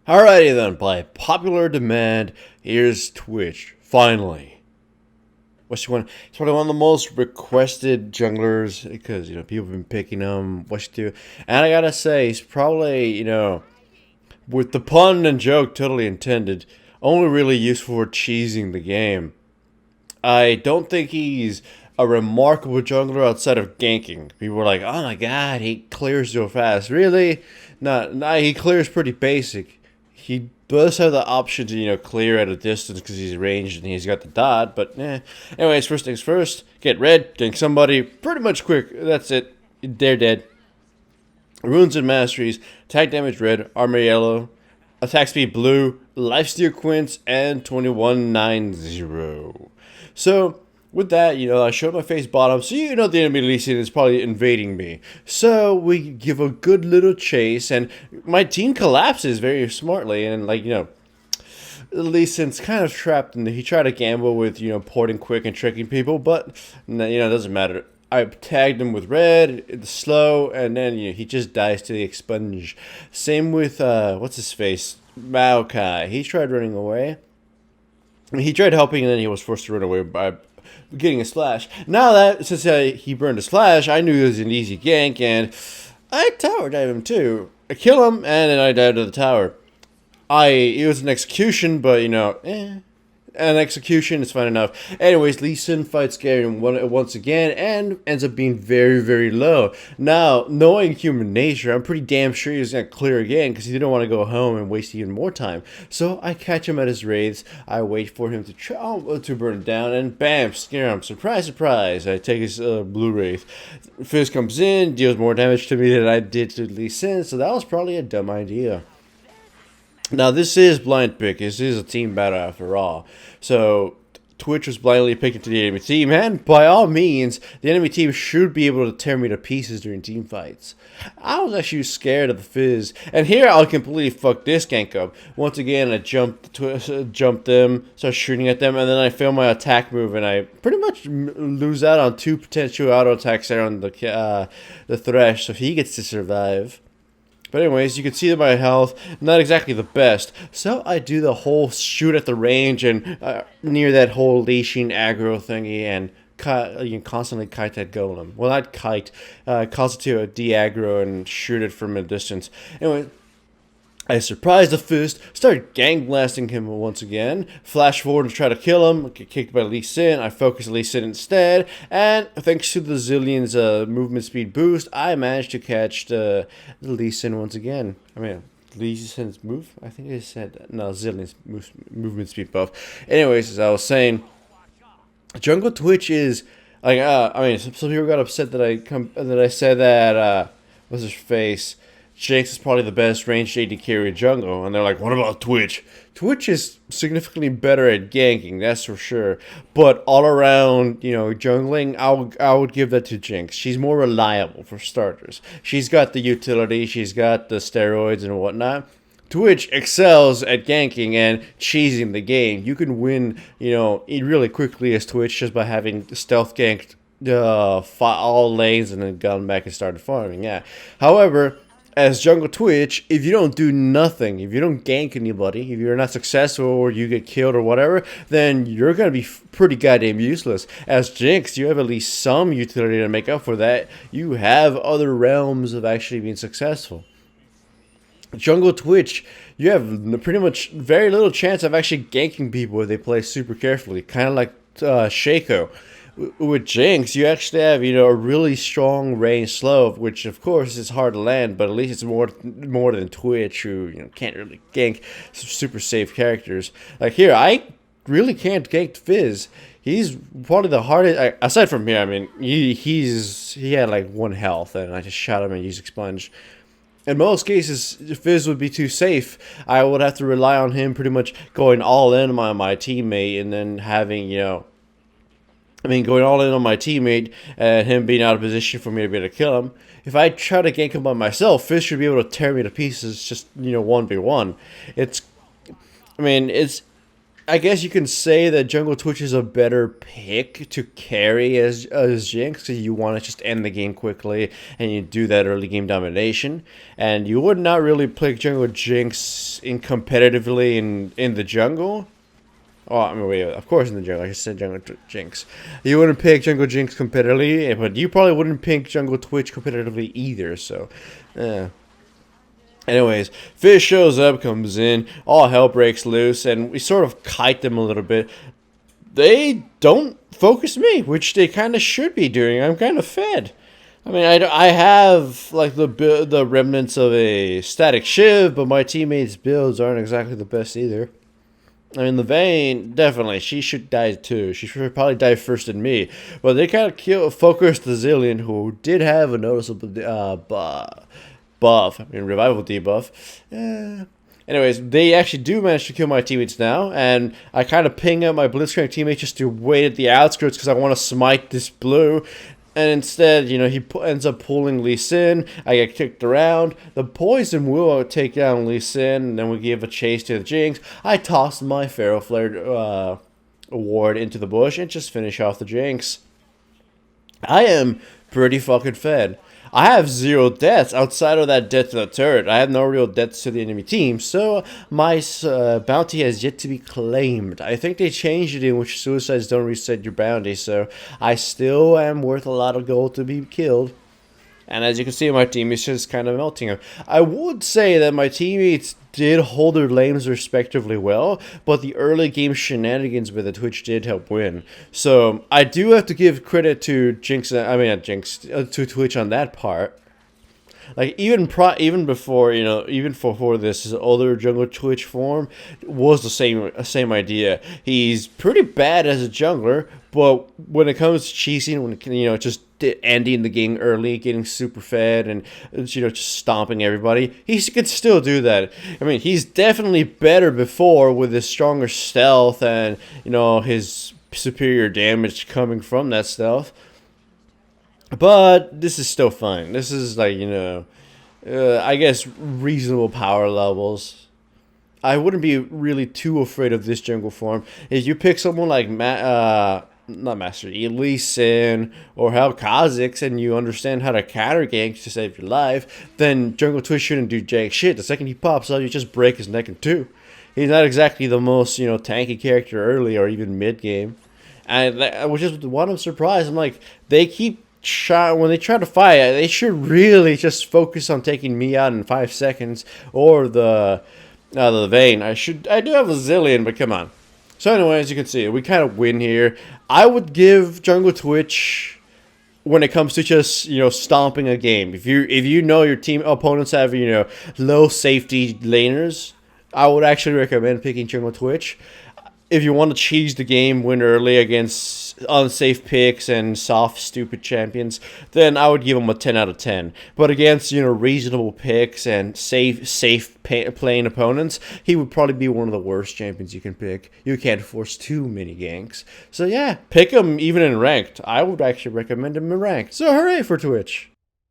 Alrighty then, by popular demand, here's Twitch. Finally. What's one? It's probably one of the most requested junglers because people have been picking him. What you do? And I gotta say, he's probably with the pun and joke totally intended, only really useful for cheesing the game. I don't think he's a remarkable jungler outside of ganking. People are like, "Oh my god, he clears so fast." Really? No, he clears pretty basic. He does have the option to clear at a distance because he's ranged and he's got the dot. But anyways, first things first. Get red, gank somebody pretty much quick. That's it. They're dead. Runes and masteries. Attack damage red, armor yellow, attack speed blue, lifesteal quints, and 2190. So with that, I showed my face bottom, so the enemy Lee Sin is probably invading me. So we give a good little chase, and my team collapses very smartly, and Lee Sin's kind of trapped, and he tried to gamble with porting quick and tricking people, but it doesn't matter. I tagged him with red, it's slow, and then he just dies to the expunge. Same with what's his face, Maokai. He tried running away. He tried helping, and then he was forced to run away by getting a splash. Now that since he burned a splash, I knew it was an easy gank, and I tower dive him too. I kill him, and then I dive to the tower. It was an execution, but an execution is fine enough. Anyways, Lee Sin fights Gary once again and ends up being very, very low. Now, knowing human nature, I'm pretty damn sure he was going to clear again because he didn't want to go home and waste even more time. So I catch him at his wraiths. I wait for him to burn down, and bam, scare him. Surprise, surprise. I take his blue wraith. Fizz comes in, deals more damage to me than I did to Lee Sin, so that was probably a dumb idea. Now, this is blind pick. This is a team battle after all. So, Twitch was blindly picked into the enemy team, and by all means, the enemy team should be able to tear me to pieces during team fights. I was actually scared of the Fizz, and here I'll completely fuck this gank up. Once again, I jumped them, start shooting at them, and then I fail my attack move, and I pretty much lose out on 2 potential auto attacks there on the Thresh, so he gets to survive. But anyways, you can see that my health, not exactly the best. So I do the whole shoot at the range and near that whole leashing aggro thingy and you can constantly kite that golem. Well, not kite, constitute a de-aggro and shoot it from a distance. Anyway, I surprise the Fist, start gang blasting him once again, flash forward and try to kill him, get kicked by Lee Sin, I focus Lee Sin instead, and thanks to the Zillion's movement speed boost, I managed to catch the Lee Sin once again. I mean, Lee Sin's move? I think I said, no, Zillion's movement speed buff. Anyways, as I was saying, Jungle Twitch is, like, some people got upset that I said that, what's his face? Jinx is probably the best ranged AD carry jungle, and they're like, what about Twitch? Twitch is significantly better at ganking, that's for sure. But all around, jungling, I would give that to Jinx. She's more reliable for starters. She's got the utility, she's got the steroids and whatnot. Twitch excels at ganking and cheesing the game. You can win, really quickly as Twitch just by having stealth ganked all lanes and then gone back and started farming. Yeah. However, as Jungle Twitch, if you don't do nothing, if you don't gank anybody, if you're not successful or you get killed or whatever, then you're going to be pretty goddamn useless. As Jinx, you have at least some utility to make up for that. You have other realms of actually being successful. Jungle Twitch, you have pretty much very little chance of actually ganking people if they play super carefully, kind of like Shaco. With Jinx, you actually have, a really strong range slow, which of course is hard to land, but at least it's more than Twitch, who can't really gank super safe characters. Like here, I really can't gank Fizz. He's probably the hardest. Aside from here, I mean, he had like 1 health, and I just shot him and used Expunge. In most cases, Fizz would be too safe. I would have to rely on him pretty much going all in on my teammate, and then having going all in on my teammate and him being out of position for me to be able to kill him. If I try to gank him by myself, Fizz should be able to tear me to pieces just, 1v1. It's I guess you can say that Jungle Twitch is a better pick to carry as Jinx, because you want to just end the game quickly and you do that early game domination. And you would not really pick Jungle Jinx in competitively in the jungle. Oh, I mean, wait, of course in the jungle. I just said Jungle Jinx. You wouldn't pick Jungle Jinx competitively, but you probably wouldn't pick Jungle Twitch competitively either. So, anyways, Fish shows up, comes in, all hell breaks loose, and we sort of kite them a little bit. They don't focus me, which they kind of should be doing. I'm kind of fed. I mean, I have like the remnants of a static shiv, but my teammates' builds aren't exactly the best either. I mean, the Vayne, definitely, she should die too. She should probably die first than me. But they kind of focused the Zillion, who did have a noticeable buff. I mean, revival debuff. Anyways, they actually do manage to kill my teammates now. And I kind of ping out my Blitzcrank teammate just to wait at the outskirts because I want to smite this blue. And instead, you know, he ends up pulling Lee Sin. I get kicked around. The poison will take down Lee Sin, and then we give a chase to the Jinx. I toss my Pharaoh Flare award into the bush and just finish off the Jinx. I am pretty fucking fed. I have 0 deaths outside of that death to the turret. I have no real deaths to the enemy team, so my bounty has yet to be claimed. I think they changed it in which suicides don't reset your bounty, so I still am worth a lot of gold to be killed. And as you can see, my team is just kind of melting. I would say that my teammates did hold their lanes respectively well, but the early game shenanigans with the Twitch did help win. So I do have to give credit to Jinx. I mean, not Jinx, to Twitch on that part. Like even before, you know, even before this older Jungle Twitch form was the same idea. He's pretty bad as a jungler, but when it comes to cheesing, when you know, just ending the game early, getting super fed, and you know, just stomping everybody, he can still do that. I mean, he's definitely better before with his stronger stealth and, you know, his superior damage coming from that stealth. But this is still fine. This is like, you know, I guess reasonable power levels. I wouldn't be really too afraid of this jungle form. If you pick someone like not Master Yi, Lee Sin, or hell Kha'Zix, and you understand how to counter gank to save your life, then Jungle Twitch shouldn't do jack shit. The second he pops up, you just break his neck in two. He's not exactly the most, you know, tanky character early or even mid game, and which is what I'm surprised. I'm like, they keep when they try to fight, they should really just focus on taking me out in 5 seconds, or the Vayne. I do have a Zillion, but come on. So anyway, as you can see, we kind of win here. I would give Jungle Twitch, when it comes to just, you know, stomping a game, if you know your team opponents have, you know, low safety laners, I would actually recommend picking Jungle Twitch. If you want to cheese the game, win early against unsafe picks and soft, stupid champions, then I would give him a 10 out of 10. But against, you know, reasonable picks and safe playing opponents, he would probably be one of the worst champions you can pick. You can't force too many ganks. So yeah, pick him even in ranked. I would actually recommend him in ranked. So hooray for Twitch.